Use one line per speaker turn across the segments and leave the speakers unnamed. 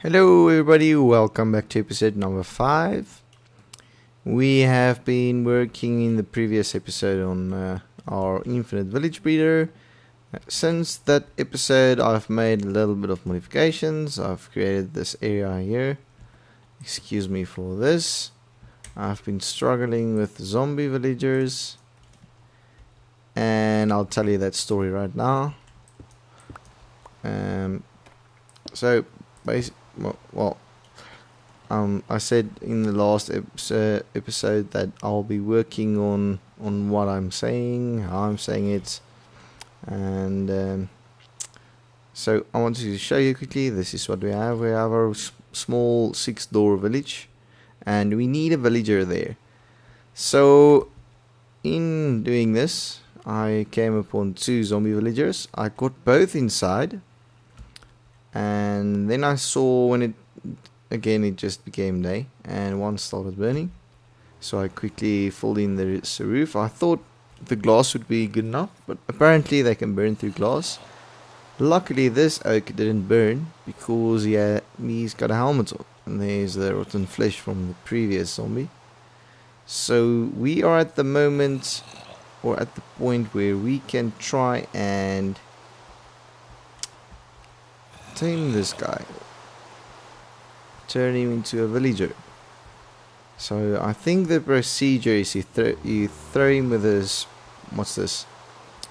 Hello everybody, welcome back to episode number 5. We have been working in the previous episode on our infinite village breeder. Since that episode I've made a little bit of modifications. I've created this area here. Excuse me for this. I've been struggling with zombie villagers, and I'll tell you that story right now. So basically, I said in the last episode that I'll be working on what I'm saying, how I'm saying it, and so I wanted to show you quickly. This is what we have. We have our small 6-door village, and we need a villager there. So in doing this, I came upon 2 zombie villagers. I got both inside, and then I saw when it just became day and one started burning, so I quickly filled in the roof. I thought the glass would be good enough, but apparently they can burn through glass. Luckily this oak didn't burn because he's got a helmet on, and there's the rotten flesh from the previous zombie. So we are at the moment, or at the point where we can try and tame this guy, turn him into a villager. So I think the procedure is you throw him with his, what's this,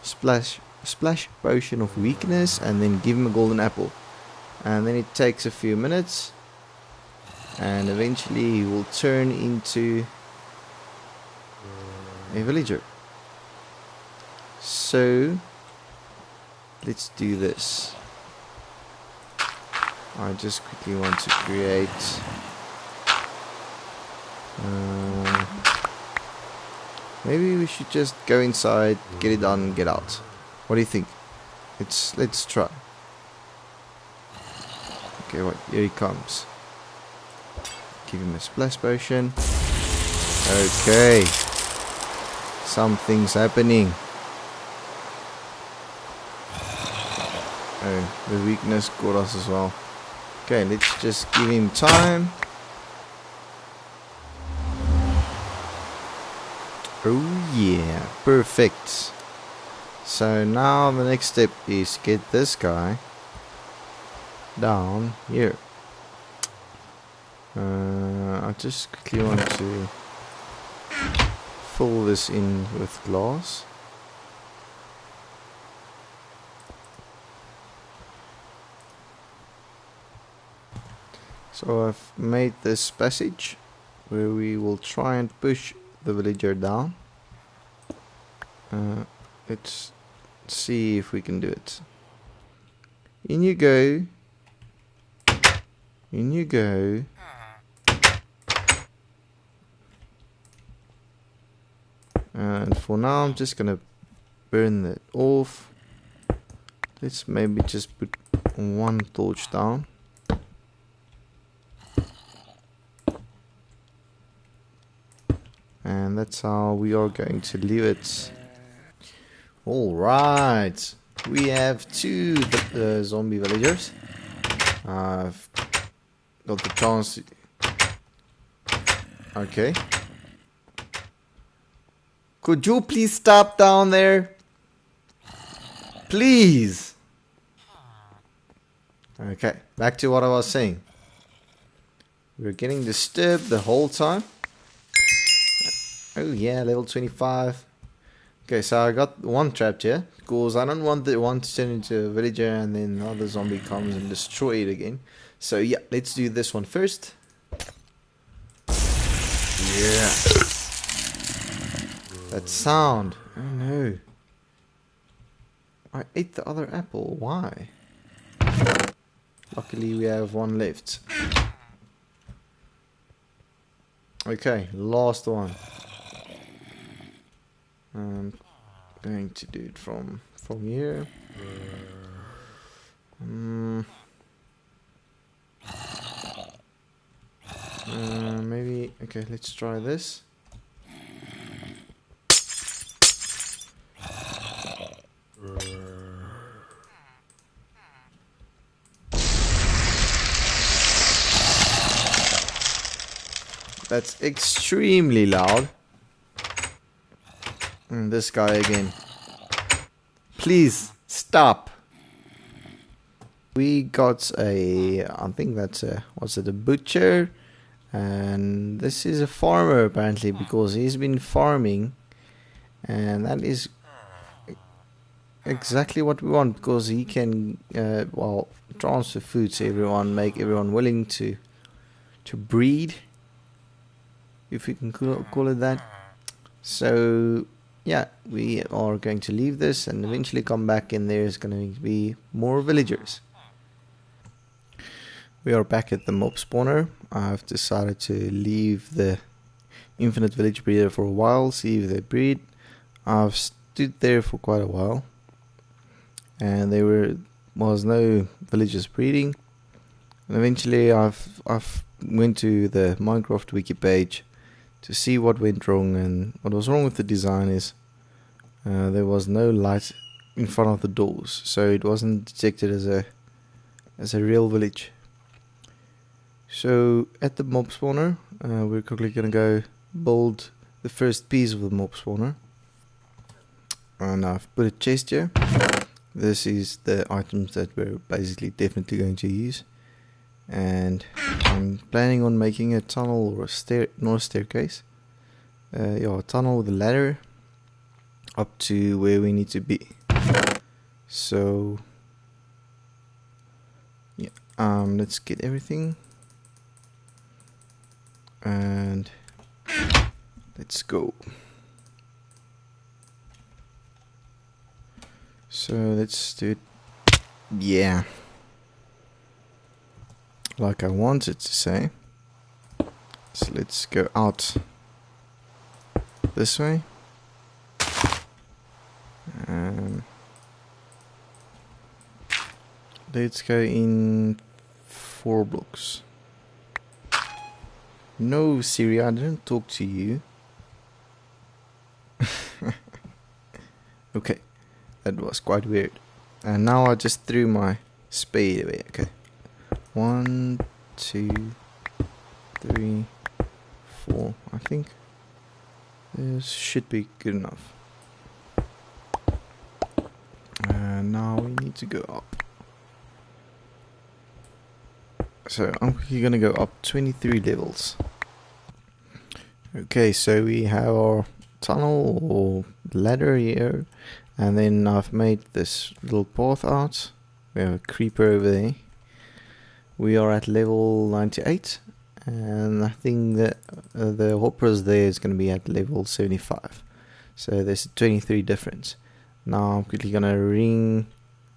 splash potion of weakness, and then give him a golden apple, and then it takes a few minutes, and eventually he will turn into a villager. So let's do this. I just quickly want to create maybe we should just go inside, get it done, and get out. What do you think? Let's try. Okay, what? Here he comes. Give him a splash potion. Okay, something's happening. Oh, the weakness got us as well. Okay, let's just give him time. Oh yeah, perfect. So now the next step is get this guy down here. I just quickly want to fill this in with glass. So I've made this passage where we will try and push the villager down. Let's see if we can do it. In you go. In you go. And for now I'm just gonna burn that off. Let's maybe just put 1 torch down. And that's how we are going to leave it. Alright, we have 2 zombie villagers. I've got the chance to... Okay. Could you please stop down there? Please! Okay, back to what I was saying. We're getting disturbed the whole time. Oh yeah, level 25. Okay, so I got 1 trapped here, because I don't want the one to turn into a villager and then another zombie comes and destroy it again. So yeah, let's do this one first. Yeah. That sound. Oh no. I ate the other apple. Why? Luckily we have 1 left. Okay, last one. I'm going to do it from here. Maybe, okay, let's try this. That's extremely loud. And this guy again. Please stop. We got I think that's a butcher, and this is a farmer apparently, because he's been farming, and that is exactly what we want, because he can transfer food to everyone, make everyone willing to breed, if we can call it that. So yeah, we are going to leave this and eventually come back, and there's going to be more villagers. We are back at the mob spawner. I've decided to leave the infinite village breeder for a while, see if they breed. I've stood there for quite a while, and there was no villagers breeding. And eventually I've went to the Minecraft wiki page to see what went wrong, and what was wrong with the design is there was no light in front of the doors, so it wasn't detected as a real village. So at the mob spawner, we're quickly gonna go build the first piece of the mob spawner, and I've put a chest here. This is the items that we're basically definitely going to use, and I'm planning on making a tunnel or not a staircase, a tunnel with a ladder up to where we need to be. So yeah, let's get everything. And let's go. So let's do it. Yeah, like I wanted to say. So let's go out this way. Let's go in 4 blocks. No, Siri, I didn't talk to you. Okay, that was quite weird. And now I just threw my spade away. Okay, 1, 2, 3, 4. I think this should be good enough. And now we need to go up. So I'm quickly gonna go up 23 levels. Okay, so we have our tunnel or ladder here, and then I've made this little path out. We have a creeper over there. We are at level 98, and I think that the hoppers there is going to be at level 75. So there's a 23 difference. Now I'm quickly gonna ring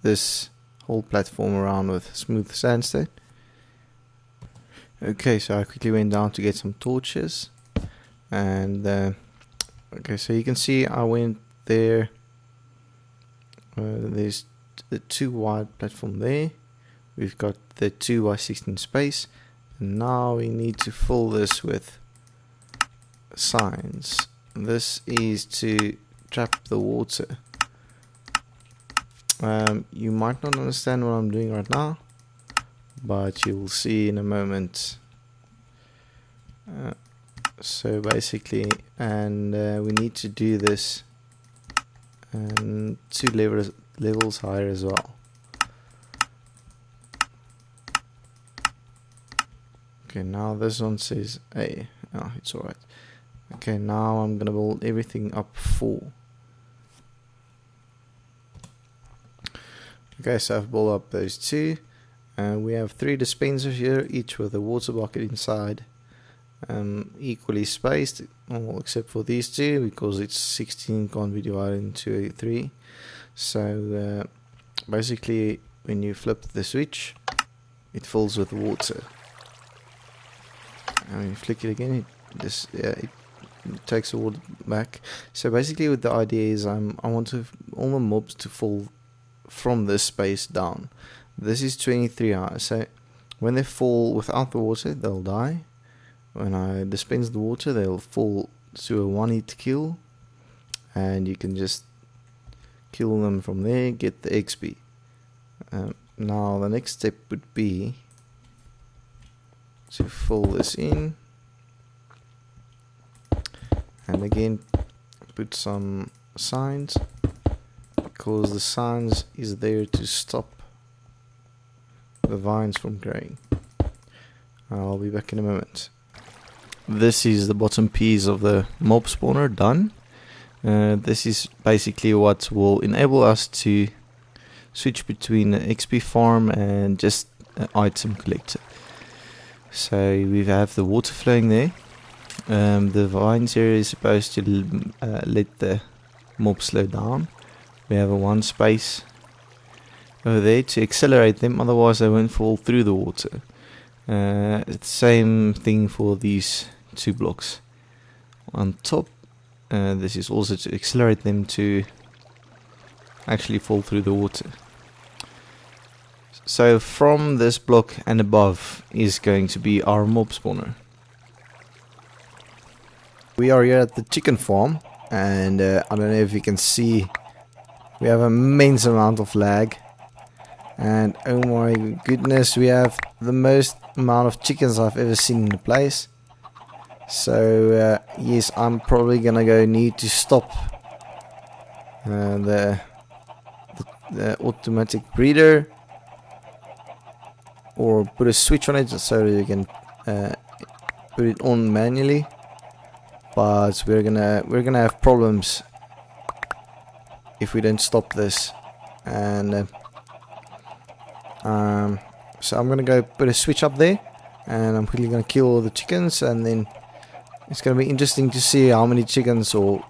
this whole platform around with smooth sandstone. Okay, so I quickly went down to get some torches, and okay, so you can see I went there. There's the 2 wide platform there. We've got the 2x16 space, and now we need to fill this with signs. This is to trap the water. You might not understand what I'm doing right now, but you'll see in a moment. So basically, and we need to do this 2 levels higher as well. Okay, now this one says A. Oh, it's alright. Okay, now I'm gonna build everything up 4. Okay, so I've built up those 2. We have 3 dispensers here, each with a water bucket inside, equally spaced, well, except for these 2 because it's 16 can't be divided into 3. So basically, when you flip the switch, it fills with water, and when you flick it again, it takes the water back. So basically, what the idea is, I want all the mobs to fall from this space down. This is 23 hours, so when they fall without the water, they'll die. When I dispense the water, they'll fall to a 1-hit kill, and you can just kill them from there, get the XP. Now the next step would be to fill this in. And again, put some signs, because the signs is there to stop the vines from growing. I'll be back in a moment. This is the bottom piece of the mob spawner done. This is basically what will enable us to switch between an XP farm and just an item collector. So we have the water flowing there. The vines here is supposed to let the mob slow down. We have a one space over there to accelerate them, otherwise they won't fall through the water. It's the same thing for these two blocks on top. This is also to accelerate them to actually fall through the water. So from this block and above is going to be our mob spawner. We are here at the chicken farm, and I don't know if you can see, we have an immense amount of lag. And oh my goodness, we have the most amount of chickens I've ever seen in the place. So yes, I'm probably gonna need to stop the automatic breeder, or put a switch on it so you can put it on manually. But we're gonna have problems if we don't stop this. And so I'm gonna go put a switch up there, and I'm quickly gonna kill all the chickens, and then it's gonna be interesting to see how many chickens or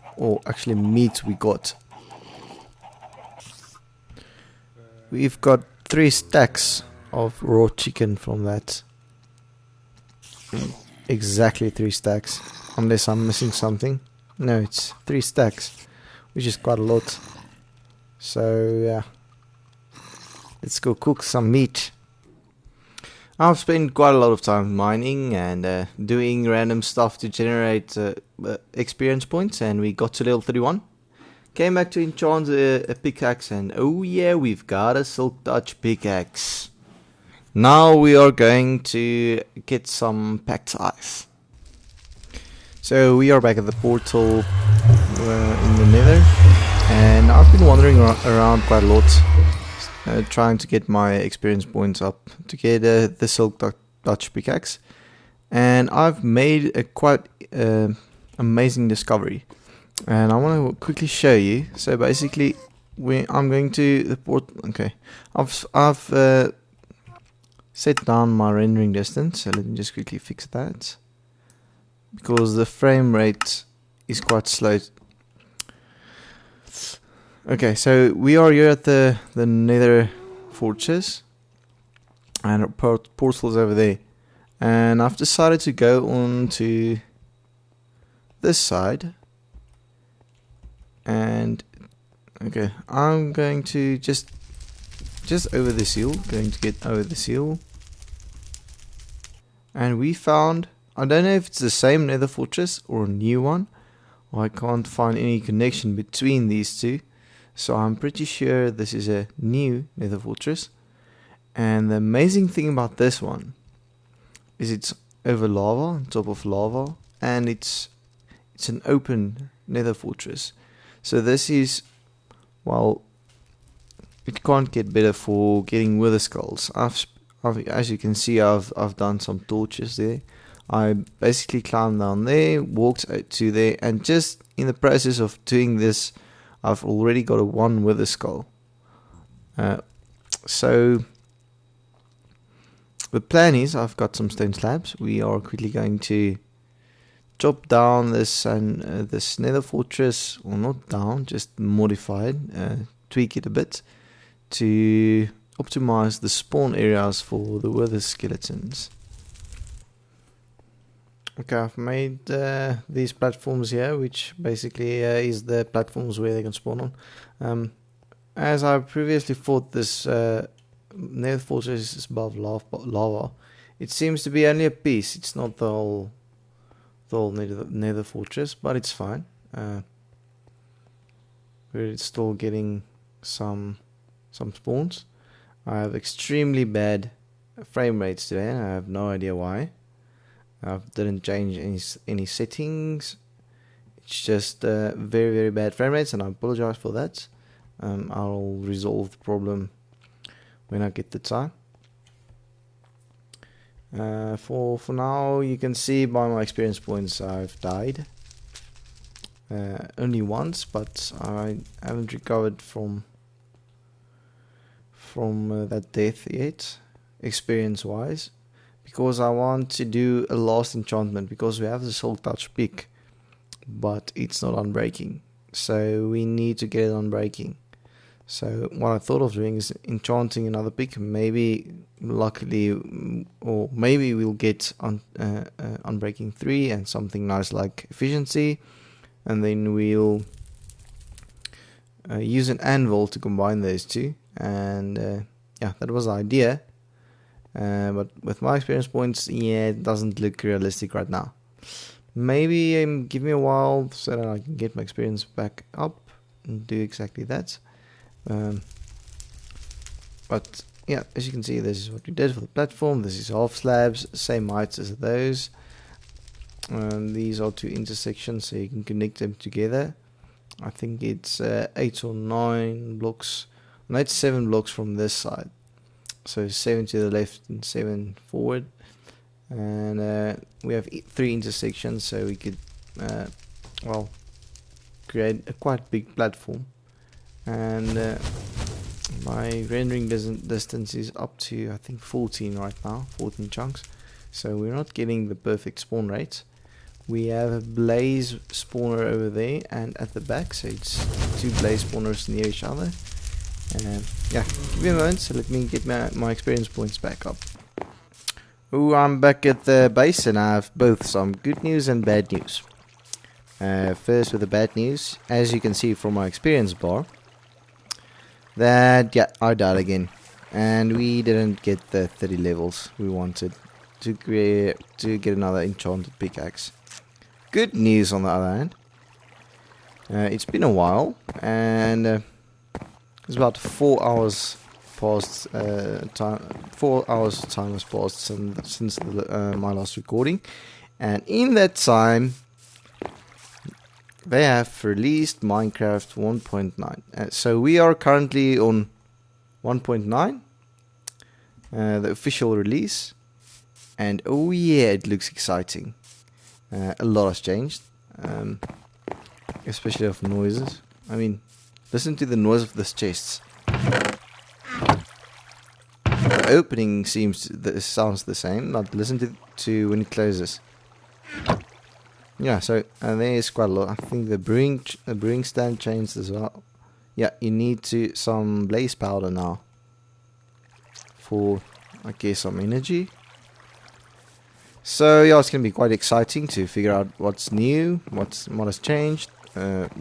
actually meat we got. We've got 3 stacks of raw chicken from that. Exactly 3 stacks, unless I'm missing something. No, it's 3 stacks, which is quite a lot. So yeah, let's go cook some meat. I've spent quite a lot of time mining and doing random stuff to generate experience points, and we got to level 31. Came back to enchant a pickaxe, and oh yeah, we've got a silk touch pickaxe. Now we are going to get some packed ice. So we are back at the portal in the nether, and I've been wandering around quite a lot, trying to get my experience points up to get the silk touch pickaxe. And I've made a quite amazing discovery, and I want to quickly show you. So basically, I'm going to the port. Okay, I've set down my rendering distance, so let me just quickly fix that, because the frame rate is quite slow. Okay, so we are here at the nether fortress, and our portal's over there, and I've decided to go on to this side, and okay, I'm going to just over this hill, going to get over this hill. And we found, I don't know if it's the same nether fortress or a new one. I can't find any connection between these two, so I'm pretty sure this is a new nether fortress. And the amazing thing about this one is it's over lava, on top of lava, and it's an open nether fortress. So this is, well, it can't get better for getting wither skulls. As you can see, I've done some torches there. I basically climbed down there, walked out to there, and just in the process of doing this, I've already got a 1 wither skull. So the plan is, I've got some stone slabs. We are quickly going to chop down this nether fortress, or not down, just modified, tweak it a bit to optimize the spawn areas for the wither skeletons. Okay, I've made these platforms here, which basically is the platforms where they can spawn on. As I previously thought, this nether fortress is above lava. It seems to be only a piece. It's not the whole nether fortress, but it's fine. We're still getting some spawns. I have extremely bad frame rates today, and I have no idea why. I didn't change any settings. It's just very, very bad frame rates, and I apologize for that. I'll resolve the problem when I get the time. For now, you can see by my experience points I've died only once, but I haven't recovered from that death yet, experience wise, because I want to do a last enchantment, because we have the Soul Touch pick, but it's not unbreaking, so we need to get it unbreaking. So what I thought of doing is enchanting another pick. Maybe, luckily, or maybe we'll get unbreaking 3 and something nice like efficiency, and then we'll use an anvil to combine those two. And yeah, that was the idea. But with my experience points, yeah, it doesn't look realistic right now. Maybe give me a while so that I can get my experience back up and do exactly that. But yeah, as you can see, this is what we did for the platform. This is half slabs, same heights as those. These are 2 intersections, so you can connect them together. I think it's 8 or 9 blocks. No, it's 7 blocks from this side. So 7 to the left and 7 forward. And we have 3 intersections, so we could, well, create a quite big platform. And my rendering distance is up to, I think, 14 right now, 14 chunks. So we're not getting the perfect spawn rate. We have a blaze spawner over there and at the back, so it's 2 blaze spawners near each other. And yeah, give me a moment, so let me get my experience points back up. Oh, I'm back at the base, and I have both some good news and bad news. First with the bad news, as you can see from my experience bar, that, yeah, I died again, and we didn't get the 30 levels we wanted to get another enchanted pickaxe. Good news on the other hand, it's been a while, and it's about 4 hours past time. 4 hours time has passed since my last recording, and in that time they have released Minecraft 1.9. So we are currently on 1.9, the official release, and oh yeah, it looks exciting. A lot has changed, especially of noises. I mean, listen to the noise of this chest. The opening sounds the same, but listen to when it closes. Yeah, so there's quite a lot. I think the brewing stand changed as well. Yeah, you need some blaze powder now for, I guess, some energy. So yeah, it's gonna be quite exciting to figure out what's new, what has changed,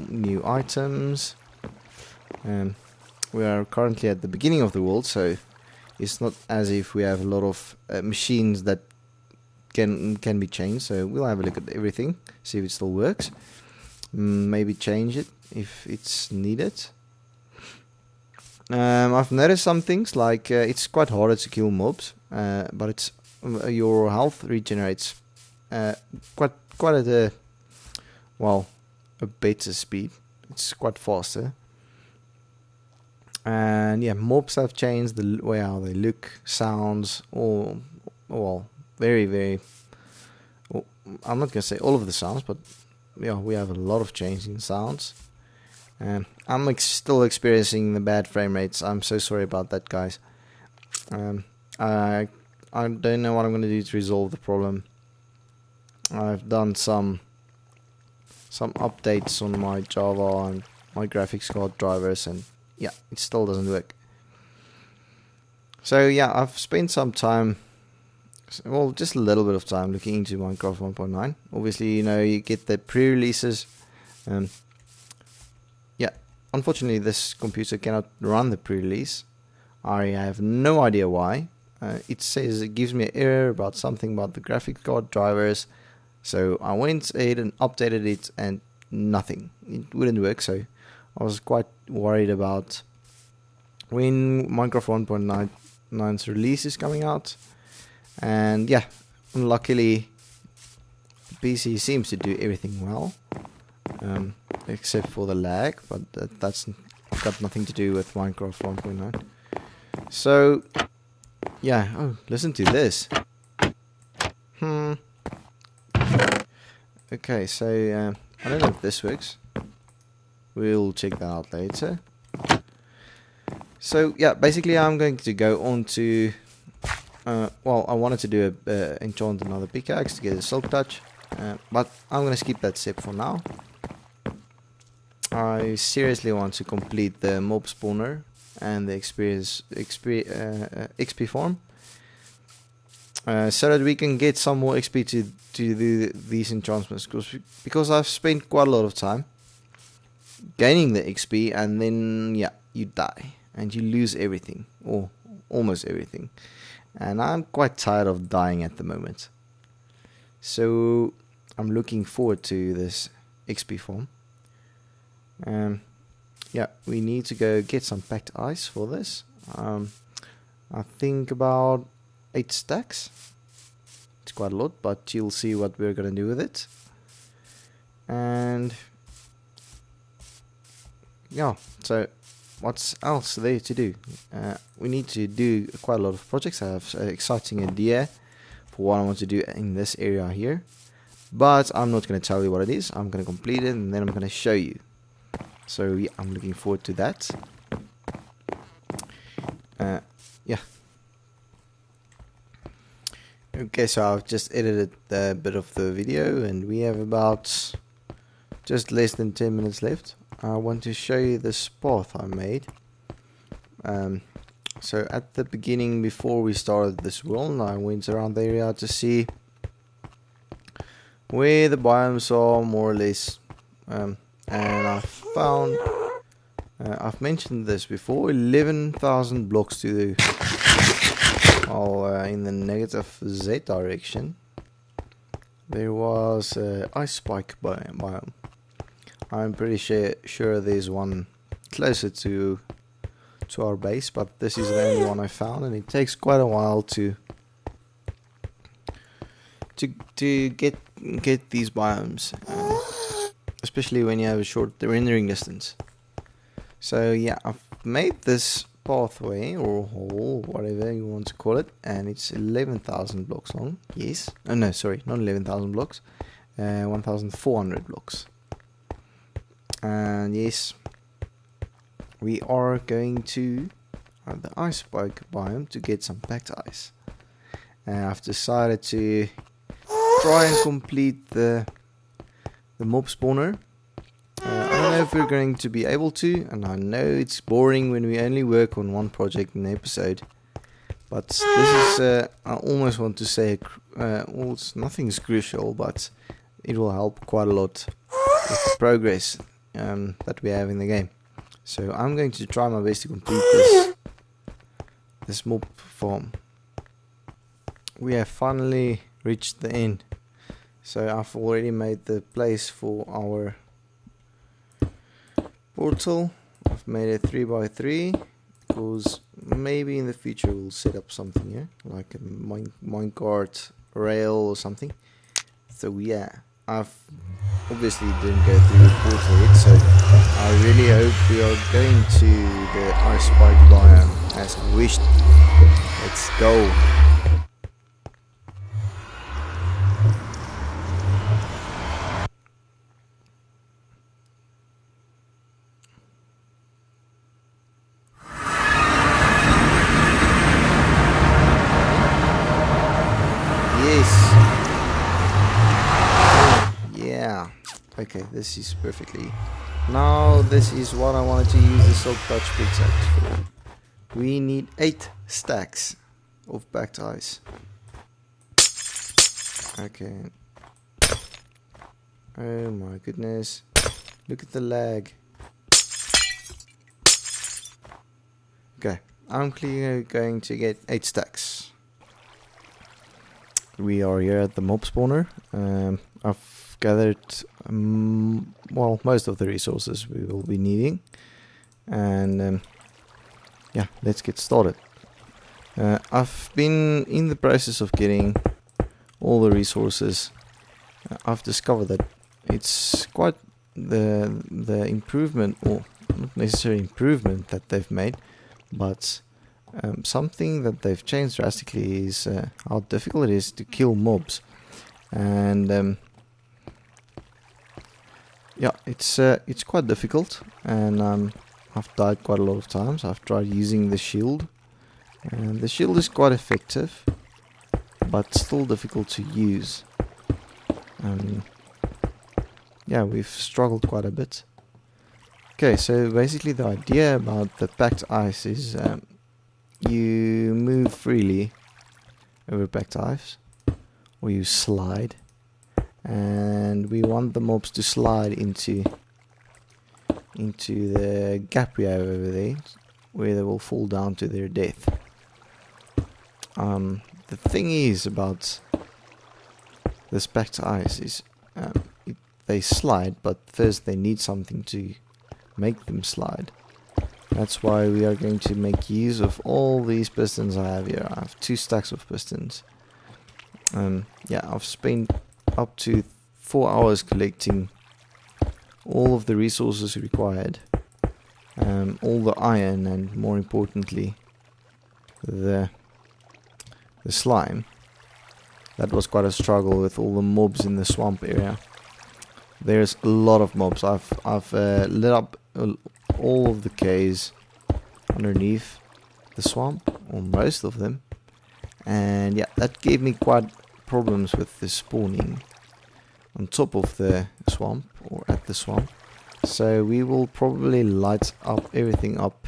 new items. We are currently at the beginning of the world, so it's not as if we have a lot of machines that can be changed. So we'll have a look at everything, see if it still works, maybe change it if it's needed. I've noticed some things like it's quite harder to kill mobs, but it's your health regenerates quite at a better speed. It's quite faster. And yeah, mobs have changed the way how they look, sounds, or very, very. Well, I'm not gonna say all of the sounds, but yeah, we have a lot of change in sounds. And I'm still experiencing the bad frame rates. I'm so sorry about that, guys. I don't know what I'm gonna do to resolve the problem. I've done some updates on my Java and my graphics card drivers, and yeah, it still doesn't work. So yeah, I've spent some time, well, just a little bit of time looking into Minecraft 1.9. Obviously, you get the pre-releases. Yeah, unfortunately, this computer cannot run the pre-release. I have no idea why. It gives me an error about something about the graphics card drivers. So I went ahead and updated it, and nothing. It wouldn't work. So I was quite worried about when Minecraft 1.9's release is coming out. And yeah, luckily PC seems to do everything well. except for the lag, but that's got nothing to do with Minecraft 1.9. So yeah, oh, listen to this. Okay, so I don't know if this works. We'll check that out later. So yeah, basically I'm going to go on to well, I wanted to do enchant another pickaxe to get a silk touch, but I'm gonna skip that step for now. I seriously want to complete the mob spawner and the XP farm, so that we can get some more XP to do these enchantments, because I've spent quite a lot of time gaining the XP, and then yeah, you die and you lose everything, or almost everything, and I'm quite tired of dying at the moment. So I'm looking forward to this XP farm. Yeah, we need to go get some packed ice for this. I think about 8 stacks. It's quite a lot, but you'll see what we're gonna do with it. And yeah, so what's else there to do? We need to do quite a lot of projects. I have an exciting idea for what I want to do in this area here, but I'm not going to tell you what it is. I'm going to complete it and then I'm going to show you. So yeah, I'm looking forward to that. Yeah. Okay, so I've just edited a bit of the video and we have about just less than 10 minutes left. I want to show you this path I made. So at the beginning, before we started this world, I went around the area to see where the biomes are, more or less, and I found, I've mentioned this before, 11,000 blocks to do, in the negative Z direction. There was ice spike biome. I'm pretty sure there's one closer to our base, but this is the only one I found, and it takes quite a while to get these biomes, especially when you have a short rendering distance. So yeah, I've made this pathway or hole, whatever you want to call it, and it's 11,000 blocks long. Yes, oh no, sorry, not 11,000 blocks, 1,400 blocks. And yes, we are going to the ice spike biome to get some packed ice. I've decided to try and complete the mob spawner. I don't know if we're going to be able to, and I know it's boring when we only work on one project in an episode, but this is, I almost want to say, well, nothing's crucial, but it will help quite a lot with the progress that we have in the game. So I'm going to try my best to complete this mob farm. We have finally reached the end. So I've already made the place for our portal. I've made it 3x3 because maybe in the future we'll set up something here, like a minecart rail or something. So yeah, I've obviously didn't go through the portal yet, so I really hope we are going to the ice spike biome as I wished. Let's go. Okay, this is perfectly. Now this is what I wanted to use the silk touch pickaxe for. We need 8 stacks of packed ice. Okay. Oh my goodness. Look at the lag. Okay, I'm clearly going to get 8 stacks. We are here at the mob spawner. I've gathered well, most of the resources we will be needing, and yeah, let's get started. I've been in the process of getting all the resources. I've discovered that it's quite the improvement, or not necessarily improvement that they've made, but something that they've changed drastically is how difficult it is to kill mobs. And yeah, it's quite difficult, and I've died quite a lot of times. I've tried using the shield, and the shield is quite effective, but still difficult to use. Yeah, we've struggled quite a bit. Okay, so basically the idea about the packed ice is you move freely over packed ice, or you slide, and we want the mobs to slide into the gap we have over there, where they will fall down to their death. The thing is about this packed ice is they slide, but first they need something to make them slide. That's why we are going to make use of all these pistons I have here. I have 2 stacks of pistons. Yeah, I've spent up to 4 hours collecting all of the resources required, all the iron, and more importantly the slime. That was quite a struggle with all the mobs in the swamp area. There's a lot of mobs. I've lit up all of the caves underneath the swamp, or most of them, and yeah, that gave me quite problems with the spawning on top of the swamp, or at the swamp. So we will probably light up everything up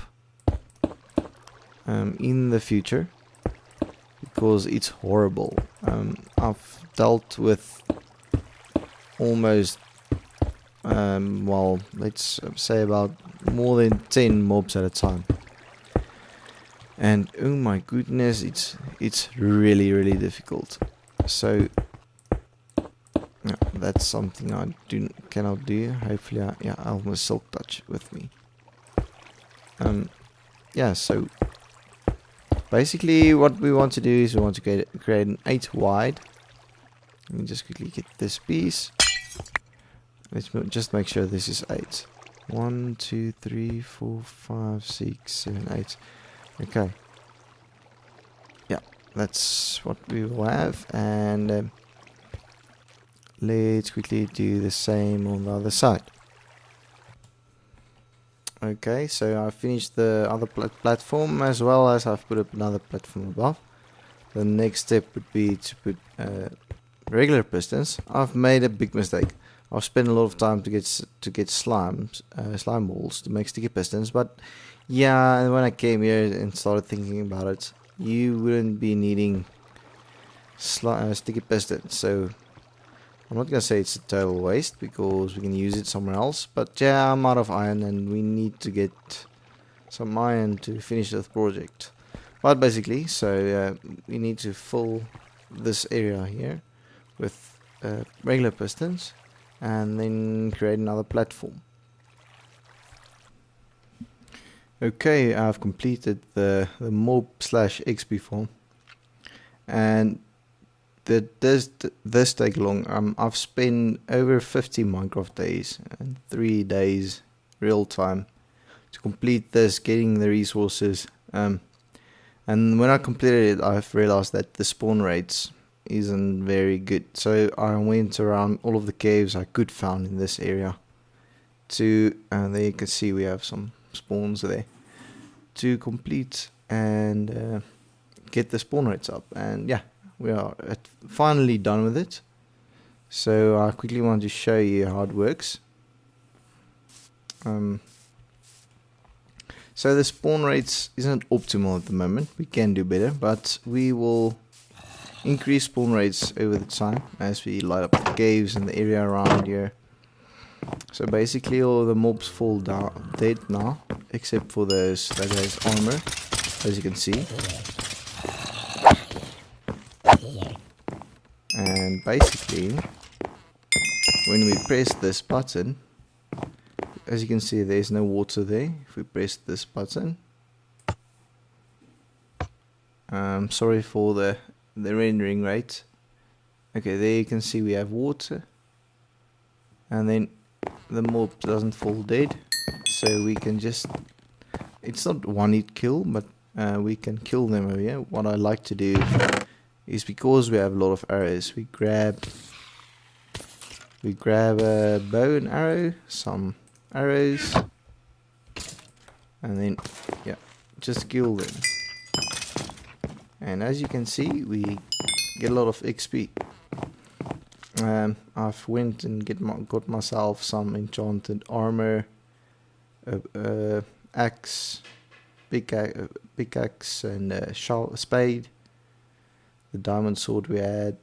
in the future, because it's horrible. I've dealt with almost well, let's say about more than 10 mobs at a time, and oh my goodness, it's really difficult. So yeah, that's something I cannot do. Hopefully I have my silk touch with me. Yeah, so basically what we want to do is we want to create an 8 wide. Let me just quickly get this piece. Let's just make sure this is 8. 1, 2, 3, 4, 5, 6, 7, 8. Okay. Yeah, that's what we will have, and let's quickly do the same on the other side. Okay, so I've finished the other platform, as well as I've put up another platform above. The next step would be to put regular pistons. I've made a big mistake. I've spent a lot of time to get slime balls to make sticky pistons, but yeah, when I came here and started thinking about it, you wouldn't be needing sticky pistons. So I'm not gonna say it's a total waste, because we can use it somewhere else. But yeah, I'm out of iron, and we need to get some iron to finish this project. But basically, so we need to fill this area here with regular pistons, and then create another platform. Okay, I've completed the mob / XP farm, and this take long. I've spent over 50 Minecraft days and 3 days real time to complete this, getting the resources. And when I completed it, I've realized that the spawn rates isn't very good. So I went around all of the caves I could find in this area and there you can see we have some spawns there to complete and get the spawn rates up. And yeah, we are finally done with it. So I quickly want to show you how it works. So the spawn rates isn't optimal at the moment. We can do better, but we will increase spawn rates over the time as we light up the caves and the area around here. So basically all the mobs fall down dead now, except for those that has armor, as you can see. And basically, when we press this button, as you can see, there is no water there. If we press this button, sorry for the rendering rate. Okay, there you can see we have water, and then the mob doesn't fall dead, so we can just, it's not one hit kill, but we can kill them over here. What I like to do is, because we have a lot of arrows, we grab a bow and arrow, some arrows, and then yeah, just kill them. And as you can see, we get a lot of XP. I've went and got myself some enchanted armor, axe, pickaxe, and spade. The diamond sword we had,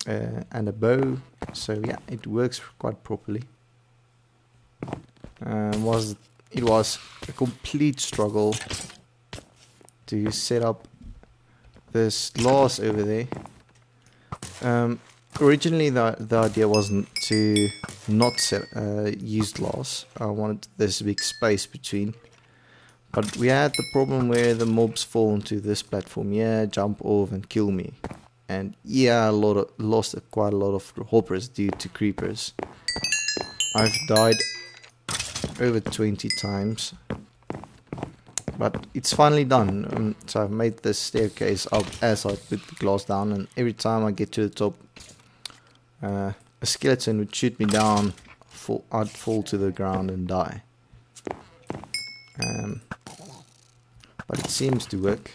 and a bow. So yeah, it works quite properly. It was a complete struggle to set up this glass over there. Originally the idea wasn't to not use glass. I wanted this big space between, but we had the problem where the mobs fall onto this platform here, jump off and kill me. And yeah, lost quite a lot of hoppers due to creepers. I've died over 20 times, but it's finally done. So I've made this staircase up as I put the glass down, and every time I get to the top, a skeleton would shoot me down. I'd fall to the ground and die. But it seems to work,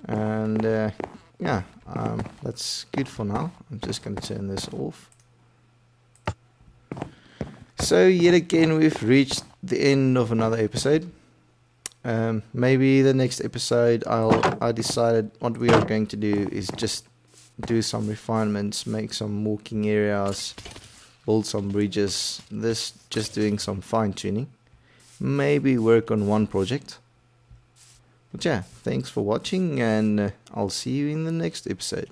and yeah, that's good for now. I'm just going to turn this off. So yet again, we've reached the end of another episode. Maybe the next episode I decided what we are going to do is just do some refinements, make some walking areas, build some bridges. This just doing some fine tuning. Maybe work on one project. But yeah, thanks for watching, and I'll see you in the next episode.